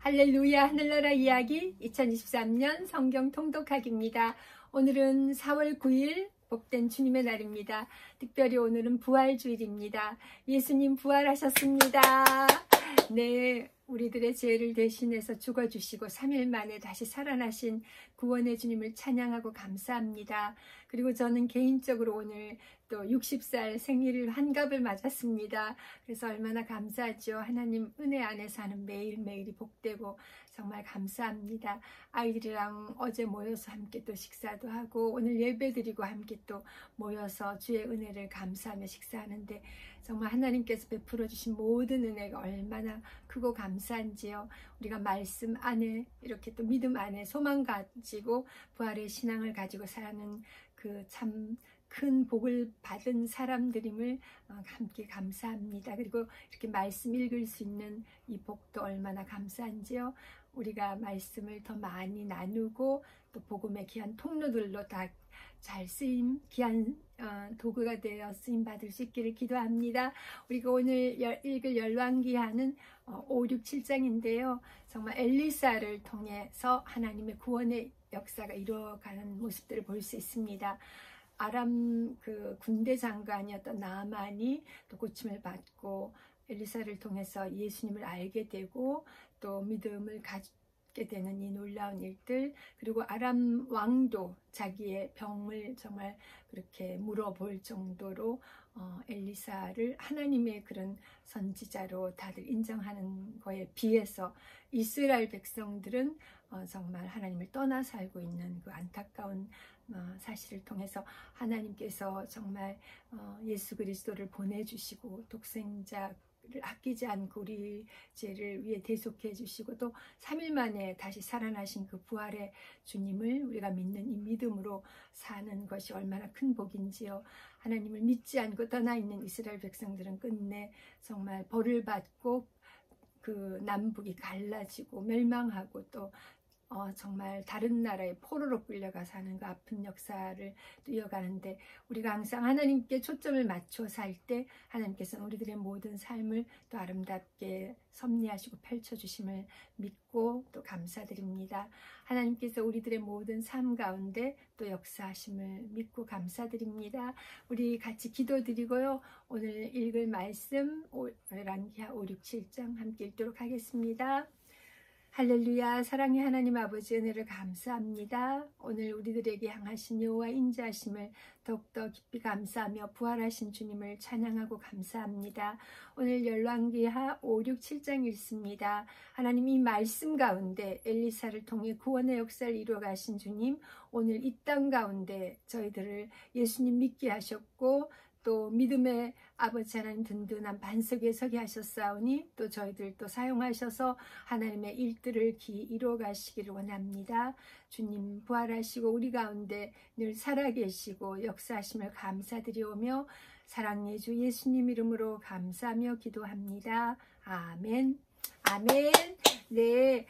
할렐루야 하늘나라 이야기 2023년 성경 통독하기입니다. 오늘은 4월 9일 복된 주님의 날입니다. 특별히 오늘은 부활주일입니다. 예수님 부활하셨습니다. 네, 우리들의 죄를 대신해서 죽어주시고 3일 만에 다시 살아나신 구원의 주님을 찬양하고 감사합니다. 그리고 저는 개인적으로 오늘 또 60살 생일을 환갑을 맞았습니다. 그래서 얼마나 감사하죠. 하나님 은혜 안에 사는 매일매일이 복되고 정말 감사합니다. 아이들이랑 어제 모여서 함께 또 식사도 하고 오늘 예배드리고 함께 또 모여서 주의 은혜를 감사하며 식사하는데 정말 하나님께서 베풀어 주신 모든 은혜가 얼마나 크고 감사한지요. 우리가 말씀 안에 이렇게 또 믿음 안에 소망 가지고 부활의 신앙을 가지고 사는 그 참 큰 복을 받은 사람들임을 함께 감사합니다. 그리고 이렇게 말씀 읽을 수 있는 이 복도 얼마나 감사한지요. 우리가 말씀을 더 많이 나누고 또 복음의 귀한 통로들로 다 잘 쓰임 귀한 도구가 되어 쓰임 받을 수 있기를 기도합니다. 우리가 오늘 읽을 열왕기하는 5, 6, 7장인데요. 정말 엘리사를 통해서 하나님의 구원의 역사가 이루어가는 모습들을 볼 수 있습니다. 아람 그 군대 장관이었던 나아만이 또 고침을 받고 엘리사를 통해서 예수님을 알게 되고 또 믿음을 갖게 되는 이 놀라운 일들, 그리고 아람 왕도 자기의 병을 정말 그렇게 물어볼 정도로 엘리사를 하나님의 그런 선지자로 다들 인정하는 거에 비해서 이스라엘 백성들은 정말 하나님을 떠나 살고 있는 그 안타까운 사실을 통해서 하나님께서 정말 예수 그리스도를 보내주시고 독생자를 아끼지 않고 우리 죄를 위해 대속해 주시고 또 3일 만에 다시 살아나신 그 부활의 주님을 우리가 믿는 이 믿음으로 사는 것이 얼마나 큰 복인지요. 하나님을 믿지 않고 떠나 있는 이스라엘 백성들은 끝내 정말 벌을 받고 그 남북이 갈라지고 멸망하고 또 정말 다른 나라에 포로로 끌려가 사는 그 아픈 역사를 또 이어가는데 우리가 항상 하나님께 초점을 맞춰 살 때 하나님께서는 우리들의 모든 삶을 또 아름답게 섭리하시고 펼쳐주심을 믿고 또 감사드립니다. 하나님께서 우리들의 모든 삶 가운데 또 역사하심을 믿고 감사드립니다. 우리 같이 기도드리고요. 오늘 읽을 말씀 열왕기하 5, 6, 7장 함께 읽도록 하겠습니다. 할렐루야. 사랑의 하나님 아버지 은혜를 감사합니다. 오늘 우리들에게 향하신 여호와 인자하심을 더욱더 깊이 감사하며 부활하신 주님을 찬양하고 감사합니다. 오늘 열왕기하 5, 6, 7장 읽습니다. 하나님 이 말씀 가운데 엘리사를 통해 구원의 역사를 이루어 가신 주님, 오늘 이 땅 가운데 저희들을 예수님 믿게 하셨고 또 믿음의 아버지 하나님 든든한 반석에 서게 하셨사오니 또 저희들 또 사용하셔서 하나님의 일들을 이루어 가시기를 원합니다. 주님 부활하시고 우리 가운데 늘 살아계시고 역사하심을 감사드리오며 사랑의 주 예수님 이름으로 감사하며 기도합니다. 아멘. 아멘. 네.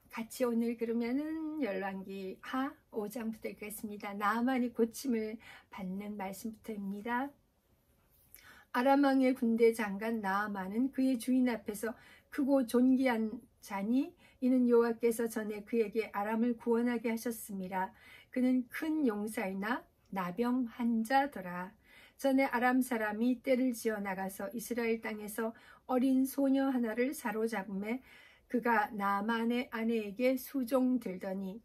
같이 오늘 그러면은 열왕기하 5장부터 읽겠습니다. 나아만이 고침을 받는 말씀부터입니다. 아람 왕의 군대 장관 나아만은 그의 주인 앞에서 크고 존귀한 자니 이는 여호와께서 전에 그에게 아람을 구원하게 하셨습니다. 그는 큰 용사이나 나병 환자더라. 전에 아람 사람이 떼를 지어 나가서 이스라엘 땅에서 어린 소녀 하나를 사로잡음에 그가 나아만의 아내에게 수종들더니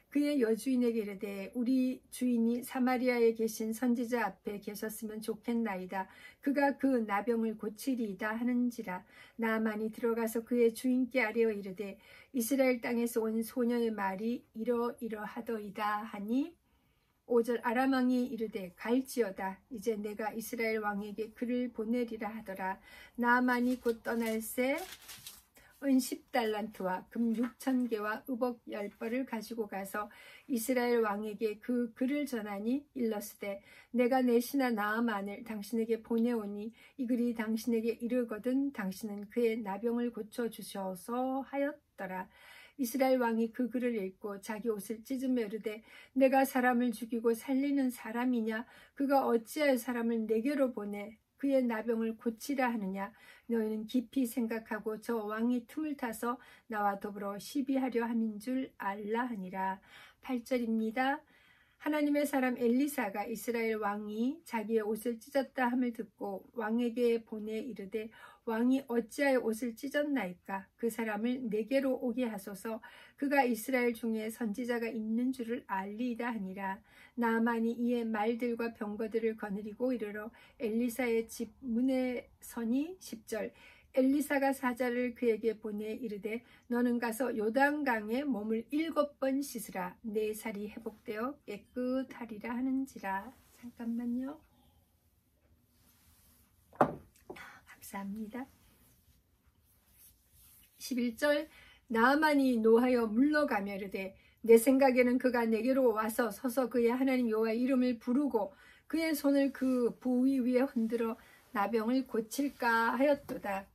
그의 여주인에게 이르되 우리 주인이 사마리아에 계신 선지자 앞에 계셨으면 좋겠나이다. 그가 그 나병을 고치리이다 하는지라. 나아만이 들어가서 그의 주인께 아뢰어 이르되 이스라엘 땅에서 온 소녀의 말이 이러이러하더이다 하니 5절 아람 왕이 이르되 갈지어다. 이제 내가 이스라엘 왕에게 그를 보내리라 하더라. 나아만이 곧 떠날새 은 10달란트와 금 6,000개와 의복 10벌을 가지고 가서 이스라엘 왕에게 그 글을 전하니 일렀으되 내가 내 신하 나아만을 당신에게 보내오니 이 글이 당신에게 이르거든 당신은 그의 나병을 고쳐주셔서 하였더라. 이스라엘 왕이 그 글을 읽고 자기 옷을 찢으며 이르되 내가 사람을 죽이고 살리는 사람이냐? 그가 어찌하여 사람을 내게로 보내 그의 나병을 고치라 하느냐. 너희는 깊이 생각하고 저 왕이 틈을 타서 나와 더불어 시비하려 함인 줄 알라 하니라. 8절입니다. 하나님의 사람 엘리사가 이스라엘 왕이 자기의 옷을 찢었다 함을 듣고 왕에게 보내 이르되 왕이 어찌하여 옷을 찢었나이까? 그 사람을 내게로 오게 하소서. 그가 이스라엘 중에 선지자가 있는 줄을 알리이다 하니라. 나아만이 이에 말들과 병거들을 거느리고 이르러 엘리사의 집 문에 서니 10절. 엘리사가 사자를 그에게 보내 이르되 너는 가서 요단강에 몸을 7번 씻으라. 내 살이 회복되어 깨끗하리라 하는지라. 잠깐만요. 감사합니다. 11절. 나아만이 노하여 물러가며 이르되 내 생각에는 그가 내게로 와서 서서 그의 하나님 여호와의 이름을 부르고 그의 손을 그 부위 위에 흔들어 나병을 고칠까 하였도다.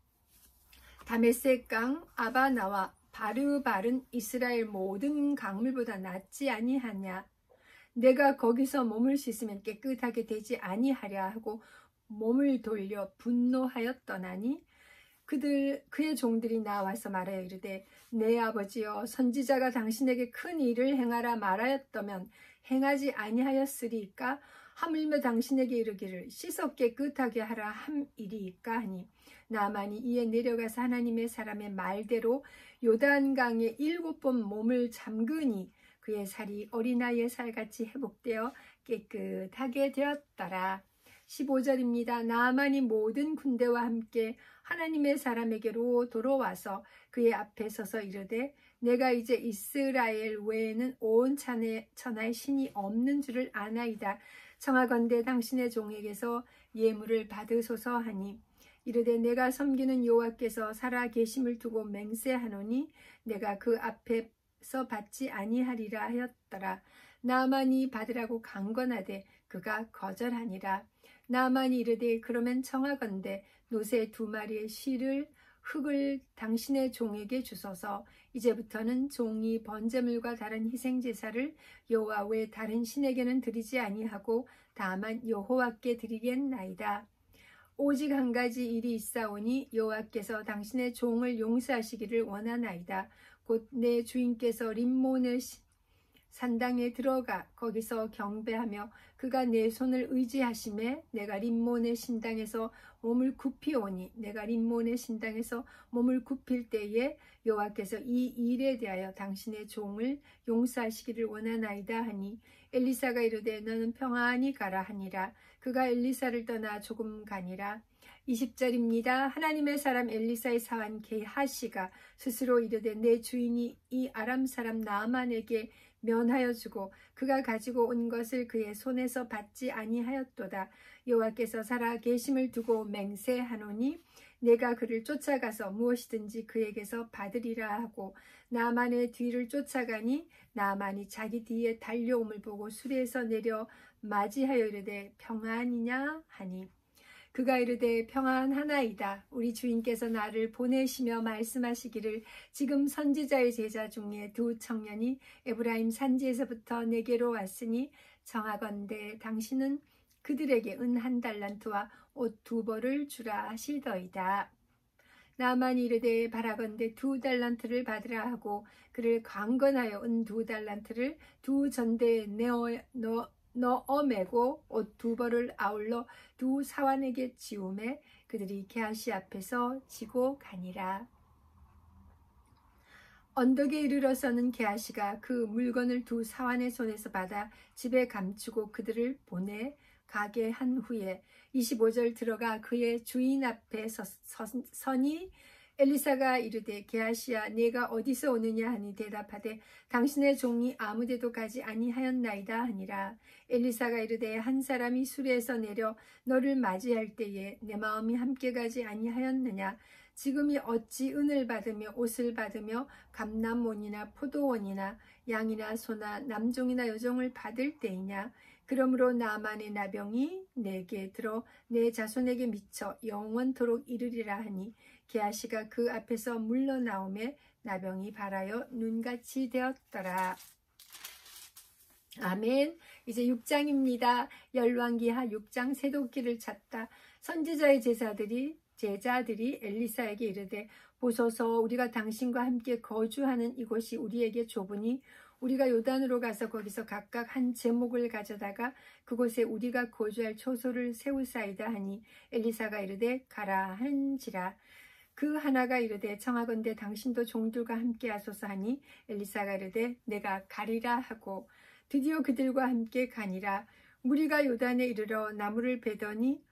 다메섹 강 아바나와 바르발은 이스라엘 모든 강물보다 낫지 아니하냐. 내가 거기서 몸을 씻으면 깨끗하게 되지 아니하랴 하고 몸을 돌려 분노하였더나니 그의 종들이 나와서 말하여 이르되 내 아버지여 선지자가 당신에게 큰 일을 행하라 말하였다면 행하지 아니하였으리이까? 하물며 당신에게 이르기를 씻어 깨끗하게 하라 함이리이까 하니 나아만이 이에 내려가서 하나님의 사람의 말대로 요단강에 7번 몸을 잠그니 그의 살이 어린아이의 살같이 회복되어 깨끗하게 되었더라. 15절입니다. 나아만이 모든 군대와 함께 하나님의 사람에게로 돌아와서 그의 앞에 서서 이르되 내가 이제 이스라엘 외에는 온 천하에 신이 없는 줄을 아나이다. 청하건대 당신의 종에게서 예물을 받으소서 하니 이르되 내가 섬기는 여호와께서 살아 계심을 두고 맹세하노니 내가 그 앞에서 받지 아니하리라 하였더라. 나아만이 받으라고 강권하되 그가 거절하니라. 나아만이 이르되 그러면 청하건대 노새 2마리의 흙을 당신의 종에게 주소서. 이제부터는 종이 번제물과 다른 희생제사를 여호와 외 다른 신에게는 드리지 아니하고 다만 여호와께 드리겠나이다. 오직 한 가지 일이 있사오니 여호와께서 당신의 종을 용서하시기를 원하나이다. 곧 내 주인께서 림몬의 산당에 들어가 거기서 경배하며 그가 내 손을 의지하심에 내가 림몬의 신당에서 몸을 굽히오니 내가 림몬의 신당에서 몸을 굽힐 때에 여호와께서 이 일에 대하여 당신의 종을 용서하시기를 원하나이다 하니 엘리사가 이르되 너는 평안히 가라 하니라. 그가 엘리사를 떠나 조금 가니라. 20절입니다. 하나님의 사람 엘리사의 사환 게하시가 스스로 이르되 내 주인이 이 아람 사람 나아만에게 면하여 주고 그가 가지고 온 것을 그의 손에서 받지 아니하였도다. 여호와께서 살아 계심을 두고 맹세하노니 내가 그를 쫓아가서 무엇이든지 그에게서 받으리라 하고 나아만의 뒤를 쫓아가니 나아만이 자기 뒤에 달려옴을 보고 수레에서 내려 맞이하여 이르되 평안이냐 하니 그가 이르되 평안하나이다. 우리 주인께서 나를 보내시며 말씀하시기를 지금 선지자의 제자 중에 2 청년이 에브라임 산지에서부터 내게로 왔으니 청하건대 당신은 그들에게 은 1달란트와 옷 2벌을 주라 하시더이다. 나아만이 이르되 바라건대 2달란트를 받으라 하고 그를 강건하여 은 2달란트를 2 전대에 넣어 매고 옷 2벌을 아울러 2 사환에게 지우매 그들이 게하시 앞에서 지고 가니라. 언덕에 이르러서는 게하시가 그 물건을 2 사환의 손에서 받아 집에 감추고 그들을 보내 가게 한 후에 25절 들어가 그의 주인 앞에 서니 엘리사가 이르되 게하시야 네가 어디서 오느냐 하니 대답하되 당신의 종이 아무데도 가지 아니하였나이다 하니라. 엘리사가 이르되 한 사람이 수레에서 내려 너를 맞이할 때에 내 마음이 함께 가지 아니하였느냐. 지금이 어찌 은을 받으며 옷을 받으며 감람원이나 포도원이나 양이나 소나 남종이나 여종을 받을 때이냐. 그러므로 나아만의 나병이 내게 들어 내 자손에게 미쳐 영원토록 이르리라 하니 게하시가 그 앞에서 물러나오매 나병이 발하여 눈같이 되었더라. 아멘. 이제 6장입니다. 열왕기하 6장 새도끼를 찾다. 선지자의 제자들이 엘리사에게 이르되 보소서 우리가 당신과 함께 거주하는 이곳이 우리에게 좁으니 우리가 요단으로 가서 거기서 각각 한 제목을 가져다가 그곳에 우리가 거주할 초소를 세우사이다 하니 엘리사가 이르되 가라 한지라. 그 하나가 이르되 청하건대 당신도 종들과 함께 하소서 하니 엘리사가 이르되 내가 가리라 하고 드디어 그들과 함께 가니라. 무리가 요단에 이르러 나무를 베더니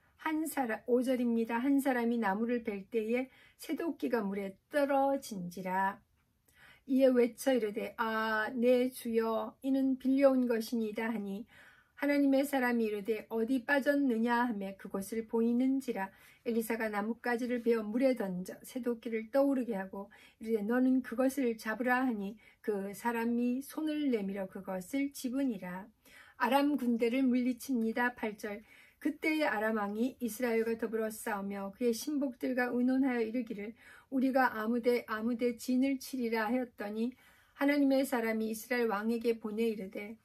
5절입니다. 한 사람이 나무를 벨 때에 새도끼가 물에 떨어진지라. 이에 외쳐 이르되 내 주여 이는 빌려온 것이니이다 하니 하나님의 사람이 이르되 어디 빠졌느냐 하며 그곳을 보이는지라. 엘리사가 나뭇가지를 베어 물에 던져 새도끼를 떠오르게 하고 이르되 너는 그것을 잡으라 하니 그 사람이 손을 내밀어 그것을 집으니라. 아람 군대를 물리칩니다. 8절. 그때의 아람 왕이 이스라엘과 더불어 싸우며 그의 신복들과 의논하여 이르기를 우리가 아무데 진을 치리라 하였더니 하나님의 사람이 이스라엘 왕에게 보내 이르되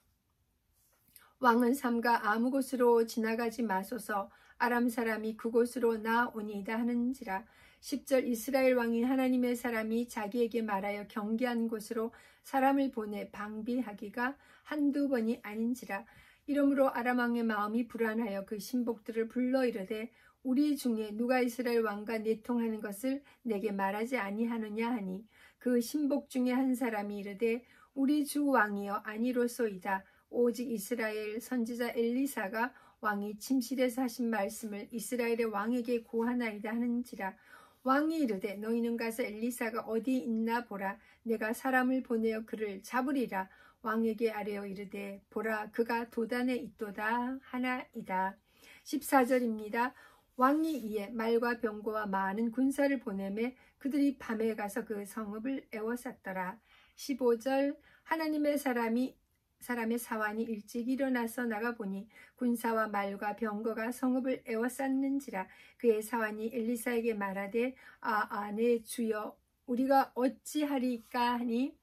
왕은 삼가 아무 곳으로 지나가지 마소서 아람 사람이 그곳으로 나오니이다 하는지라. 10절. 이스라엘 왕인 하나님의 사람이 자기에게 말하여 경계한 곳으로 사람을 보내 방비하기가 한두 번이 아닌지라. 이러므로 아람 왕의 마음이 불안하여 그 신복들을 불러 이르되 우리 중에 누가 이스라엘 왕과 내통하는 것을 내게 말하지 아니하느냐 하니 그 신복 중에 한 사람이 이르되 우리 주 왕이여 아니로소이다. 오직 이스라엘 선지자 엘리사가 왕이 침실에서 하신 말씀을 이스라엘의 왕에게 고하나이다 하는지라. 왕이 이르되 너희는 가서 엘리사가 어디 있나 보라. 내가 사람을 보내어 그를 잡으리라. 왕에게 아뢰어 이르되 보라 그가 도단에 있도다 하나이다. 14절입니다. 왕이 이에 말과 병거와 많은 군사를 보내매 그들이 밤에 가서 그 성읍을 에워쌌더라. 15절. 하나님의 사람의 사환이 일찍 일어나서 나가보니 군사와 말과 병거가 성읍을 에워쌌는지라. 그의 사환이 엘리사에게 말하되 내 주여 우리가 어찌하리까 하니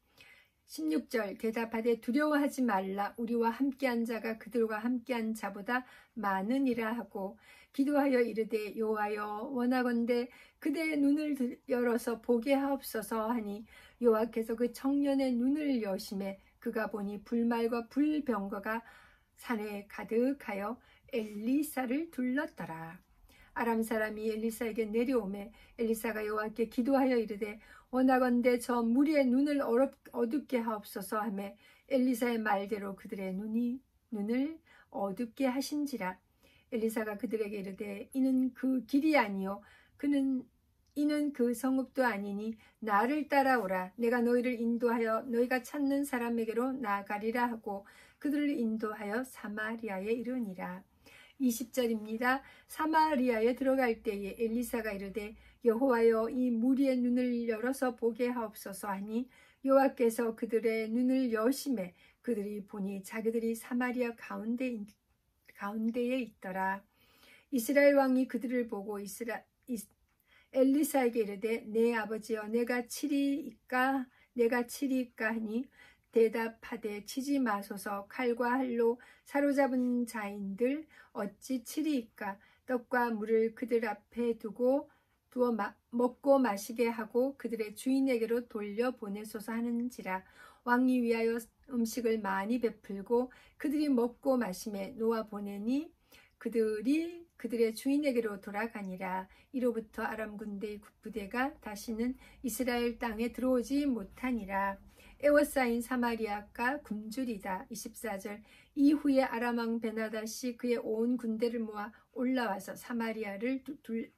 16절. 대답하되 두려워하지 말라. 우리와 함께한 자가 그들과 함께한 자보다 많으니라 하고 기도하여 이르되 여호와여 원하건대 그대의 눈을 열어서 보게 하옵소서 하니 여호와께서 그 청년의 눈을 여심해 그가 보니 불말과 불병거가 산에 가득하여 엘리사를 둘렀더라. 아람 사람이 엘리사에게 내려오매 엘리사가 여호와께 기도하여 이르되 원하건대 저 무리의 눈을 어둡게 하옵소서 하며 엘리사의 말대로 그들의 눈을 어둡게 하신지라. 엘리사가 그들에게 이르되 이는 그 길이 아니요 이는 그 성읍도 아니니 나를 따라오라. 내가 너희를 인도하여 너희가 찾는 사람에게로 나아가리라 하고 그들을 인도하여 사마리아에 이르니라. 20절입니다. 사마리아에 들어갈 때에 엘리사가 이르되 여호와여 이 무리의 눈을 열어서 보게 하옵소서 하니 여호와께서 그들의 눈을 여심해 그들이 보니 자기들이 사마리아 가운데에 있더라. 이스라엘 왕이 그들을 보고 엘리사에게 이르되 내 아버지여 내가 치리이까 하니 대답하되 치지 마소서. 칼과 활로 사로잡은 자인들 어찌 치리이까. 떡과 물을 그들 앞에 두어 먹고 마시게 하고 그들의 주인에게로 돌려보내소서 하는지라. 왕이 위하여 음식을 많이 베풀고 그들이 먹고 마심에 놓아 보내니 그들이 그들의 주인에게로 돌아가니라. 이로부터 아람 군대의 부대가 다시는 이스라엘 땅에 들어오지 못하니라. 에워싸인 사마리아가 굶주리다. 24절. 이후에 아람 왕 베나닷이 그의 온 군대를 모아 올라와서 사마리아를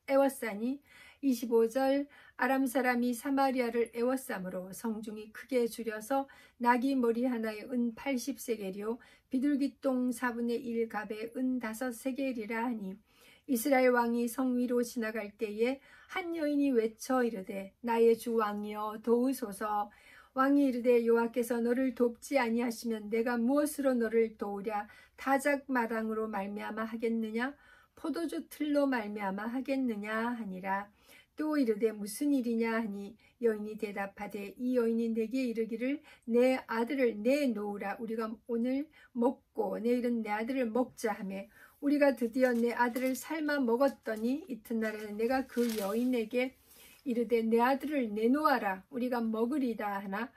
에워싸니 25절. 아람 사람이 사마리아를 에워싸므로 성중이 크게 줄여서 나귀 머리 하나에 은 80세겔이요 비둘기똥 4분의 1 갑에 은 5세겔이라 하니 이스라엘 왕이 성 위로 지나갈 때에 한 여인이 외쳐 이르되 나의 주 왕이여 도우소서. 왕이 이르되 여호와께서 너를 돕지 아니하시면 내가 무엇으로 너를 도우랴. 타작 마당으로 말미암아 하겠느냐 포도주 틀로 말미암아 하겠느냐 하니라. 또 이르되 무슨 일이냐 하니 여인이 대답하되 이 여인이 내게 이르기를 내 아들을 내놓으라. 우리가 오늘 먹고 내일은 내 아들을 먹자 하며 우리가 드디어 내 아들을 삶아 먹었더니 이튿날에는 내가 그 여인에게 이르되 내 아들을 내놓아라 우리가 먹으리다 하나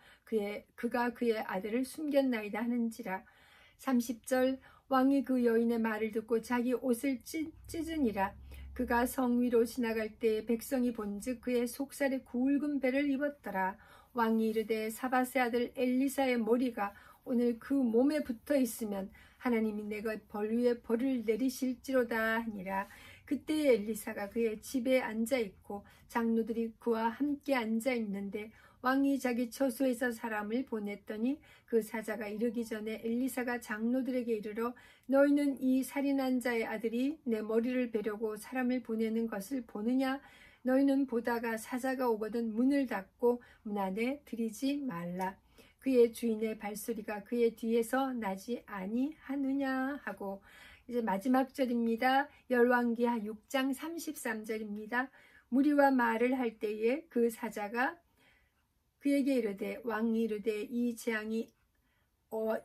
그가 그의 아들을 숨겼나이다 하는지라. 30절 왕이 그 여인의 말을 듣고 자기 옷을 찢으니라. 그가 성 위로 지나갈 때에 백성이 본즉 그의 속살에 굵은 배를 입었더라. 왕이 이르되 사밧의 아들 엘리사의 머리가 오늘 그 몸에 붙어 있으면 하나님이 내가 벌 위에 벌을 내리실지로다 하니라. 그때 엘리사가 그의 집에 앉아 있고 장로들이 그와 함께 앉아 있는데 왕이 자기 처소에서 사람을 보냈더니 그 사자가 이르기 전에 엘리사가 장로들에게 이르러 너희는 이 살인한 자의 아들이 내 머리를 베려고 사람을 보내는 것을 보느냐? 너희는 보다가 사자가 오거든 문을 닫고 문 안에 들이지 말라. 그의 주인의 발소리가 그의 뒤에서 나지 아니하느냐 하고. 이제 마지막 절입니다. 열왕기하 6장 33절입니다. 무리와 말을 할 때에 그 사자가 그에게 이르되 왕이 이르되 이 재앙이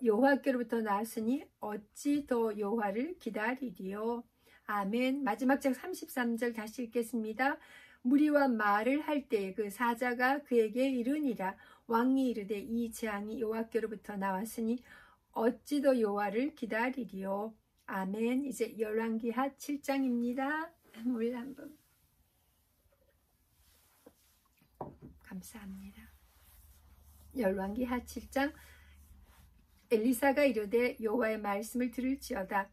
여호와께로부터 나왔으니 어찌 더 여호와를 기다리리요. 아멘. 마지막 절 33절 다시 읽겠습니다. 무리와 말을 할 때에 그 사자가 그에게 이르니라. 왕이 이르되 이 재앙이 여호와께로부터 나왔으니 어찌 더 여호와를 기다리리요. 아멘. 이제 열왕기하 7장입니다. 물 한번 감사합니다. 열왕기하 7장. 엘리사가 이르되 여호와의 말씀을 들을지어다.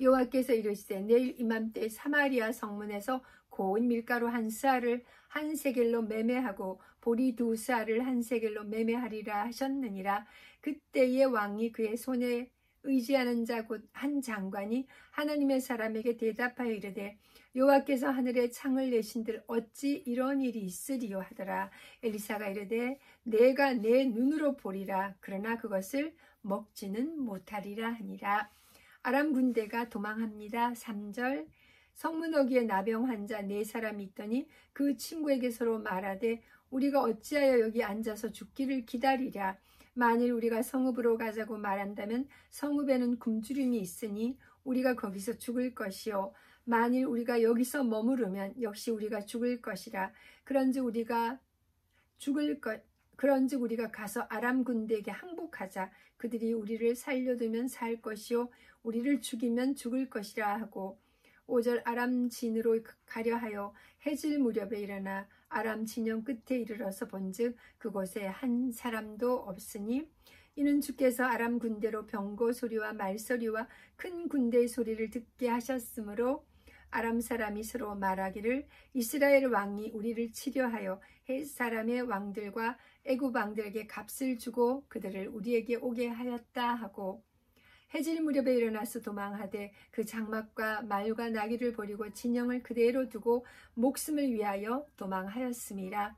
여호와께서 이르시되 내일 이맘때 사마리아 성문에서 고운 밀가루 한 스아를 한 세겔로 매매하고 보리 두 스아를 한 세겔로 매매하리라 하셨느니라. 그때의 왕이 그의 손에 의지하는 자 곧 한 장관이 하나님의 사람에게 대답하여 이르되 여호와께서 하늘에 창을 내신들 어찌 이런 일이 있으리요 하더라. 엘리사가 이르되 내가 내 눈으로 보리라. 그러나 그것을 먹지는 못하리라 하니라. 아람 군대가 도망합니다. 3절. 성문어기에 나병 환자 4사람이 있더니 그 친구에게 서로 말하되 우리가 어찌하여 여기 앉아서 죽기를 기다리랴. 만일 우리가 성읍으로 가자고 말한다면 성읍에는 굶주림이 있으니 우리가 거기서 죽을 것이요. 만일 우리가 여기서 머무르면 역시 우리가 죽을 것이라. 그런즉 우리가 가서 아람 군대에게 항복하자. 그들이 우리를 살려두면 살 것이요 우리를 죽이면 죽을 것이라 하고. 5절. 아람 진으로 가려 하여 해질 무렵에 일어나 아람 진영 끝에 이르러서 본즉 그곳에 한 사람도 없으니 이는 주께서 아람 군대로 병거 소리와 말소리와 큰 군대의 소리를 듣게 하셨으므로 아람 사람이 서로 말하기를 이스라엘 왕이 우리를 치려하여 헷 사람의 왕들과 애굽 왕들에게 값을 주고 그들을 우리에게 오게 하였다 하고. 해질 무렵에 일어나서 도망하되 그 장막과 말과 나귀를 버리고 진영을 그대로 두고 목숨을 위하여 도망하였음이라.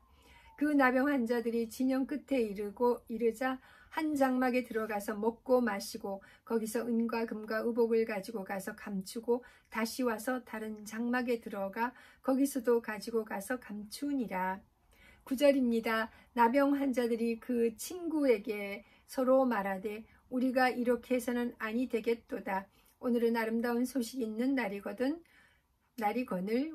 그 나병 환자들이 진영 끝에 이르자 한 장막에 들어가서 먹고 마시고 거기서 은과 금과 의복을 가지고 가서 감추고 다시 와서 다른 장막에 들어가 거기서도 가지고 가서 감추니라. 9절입니다. 나병 환자들이 그 친구에게 서로 말하되 우리가 이렇게 해서는 아니 되겠도다. 오늘은 아름다운 소식이 있는 날이거늘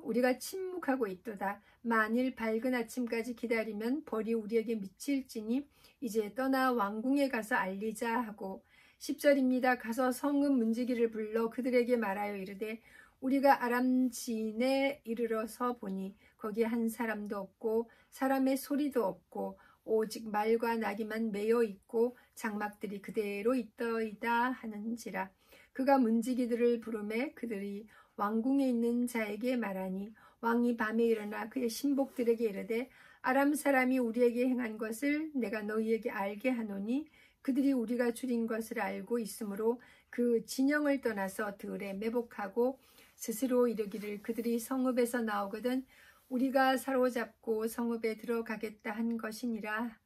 우리가 침묵하고 있도다. 만일 밝은 아침까지 기다리면 벌이 우리에게 미칠지니 이제 떠나 왕궁에 가서 알리자 하고. 10절입니다. 가서 성읍 문지기를 불러 그들에게 말하여 이르되 우리가 아람 진에 이르러서 보니 거기 한 사람도 없고 사람의 소리도 없고 오직 말과 나귀만 매여 있고 장막들이 그대로 있더이다 하는지라. 그가 문지기들을 부르매 그들이 왕궁에 있는 자에게 말하니 왕이 밤에 일어나 그의 신복들에게 이르되 아람 사람이 우리에게 행한 것을 내가 너희에게 알게 하노니 그들이 우리가 줄인 것을 알고 있으므로 그 진영을 떠나서 들에 매복하고 스스로 이르기를 그들이 성읍에서 나오거든 우리가 사로잡고 성읍에 들어가겠다 한 것이니라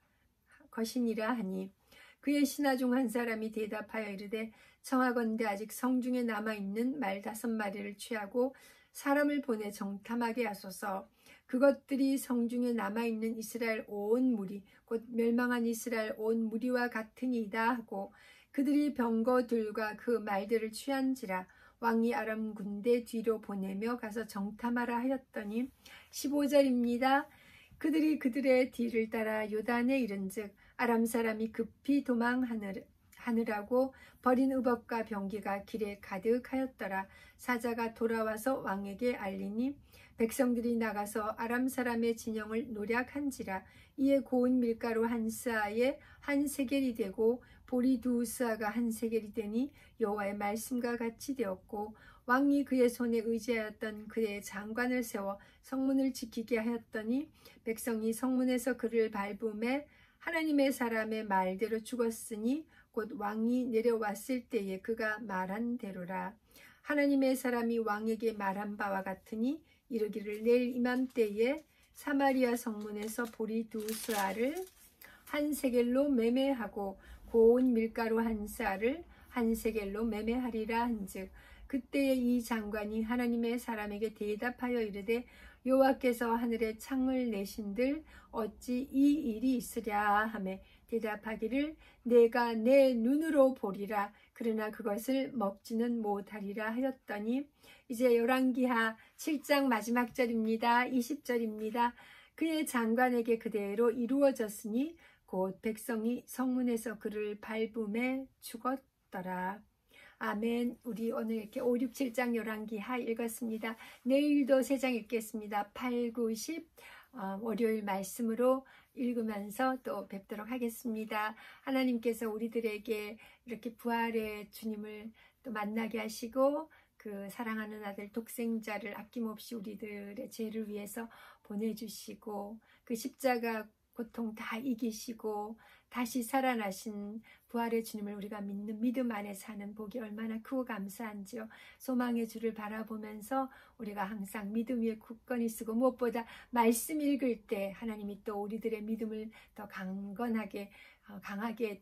하니. 그의 신하 중 한 사람이 대답하여 이르되 청하건대 아직 성중에 남아있는 말 5마리를 취하고 사람을 보내 정탐하게 하소서. 그것들이 성중에 남아있는 이스라엘 온 무리 곧 멸망한 이스라엘 온 무리와 같으니이다 하고. 그들이 병거들과 그 말들을 취한지라. 왕이 아람 군대 뒤로 보내며 가서 정탐하라 하였더니 15절입니다. 그들이 그들의 뒤를 따라 요단에 이른즉 아람 사람이 급히 도망하느라고 버린 의복과 병기가 길에 가득하였더라. 사자가 돌아와서 왕에게 알리니 백성들이 나가서 아람 사람의 진영을 노략한지라. 이에 고운 밀가루 한 스아에 한 세겔이 되고 보리 두 스아가 한 세겔이 되니 여호와의 말씀과 같이 되었고 왕이 그의 손에 의지하였던 그의 장관을 세워 성문을 지키게 하였더니 백성이 성문에서 그를 밟음에 하나님의 사람의 말대로 죽었으니 곧 왕이 내려왔을 때에 그가 말한 대로라. 하나님의 사람이 왕에게 말한 바와 같으니 이르기를 내일 이맘때에 사마리아 성문에서 보리 두 스아를 한 세겔로 매매하고 고운 밀가루 한 스아를 한 세겔로 매매하리라 한즉 그때에 이 장관이 하나님의 사람에게 대답하여 이르되 여호와께서 하늘에 창을 내신들 어찌 이 일이 있으랴 하매 대답하기를 내가 내 눈으로 보리라 그러나 그것을 먹지는 못하리라 하였더니 이제 열왕기하 7장 마지막 절입니다. 20절입니다. 그의 장관에게 그대로 이루어졌으니 곧 백성이 성문에서 그를 밟음에 죽었더라. 아멘. 우리 오늘 이렇게 5, 6, 7장 열왕기하 읽었습니다. 내일도 3장 읽겠습니다. 8, 9, 10 월요일 말씀으로 읽으면서 또 뵙도록 하겠습니다. 하나님께서 우리들에게 이렇게 부활의 주님을 또 만나게 하시고 그 사랑하는 아들 독생자를 아낌없이 우리들의 죄를 위해서 보내주시고 그 십자가 고통 다 이기시고 다시 살아나신 부활의 주님을 우리가 믿는 믿음 안에 사는 복이 얼마나 크고 감사한지요. 소망의 주를 바라보면서 우리가 항상 믿음 위에 굳건히 쓰고 무엇보다 말씀 읽을 때 하나님이 또 우리들의 믿음을 더 강하게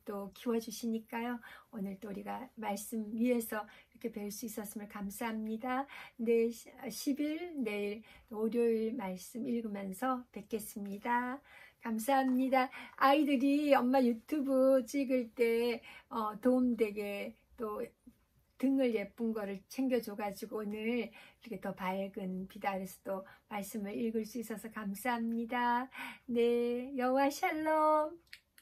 또 키워주시니까요. 오늘 또 우리가 말씀 위에서 이렇게 뵐 수 있었음을 감사합니다. 내일 10일 내일 월요일 말씀 읽으면서 뵙겠습니다. 감사합니다. 아이들이 엄마 유튜브 찍을 때 도움되게 또 등을 예쁜 거를 챙겨줘가지고 오늘 이렇게 더 밝은 빛 아래서 또 말씀을 읽을 수 있어서 감사합니다. 네, 여호와 샬롬.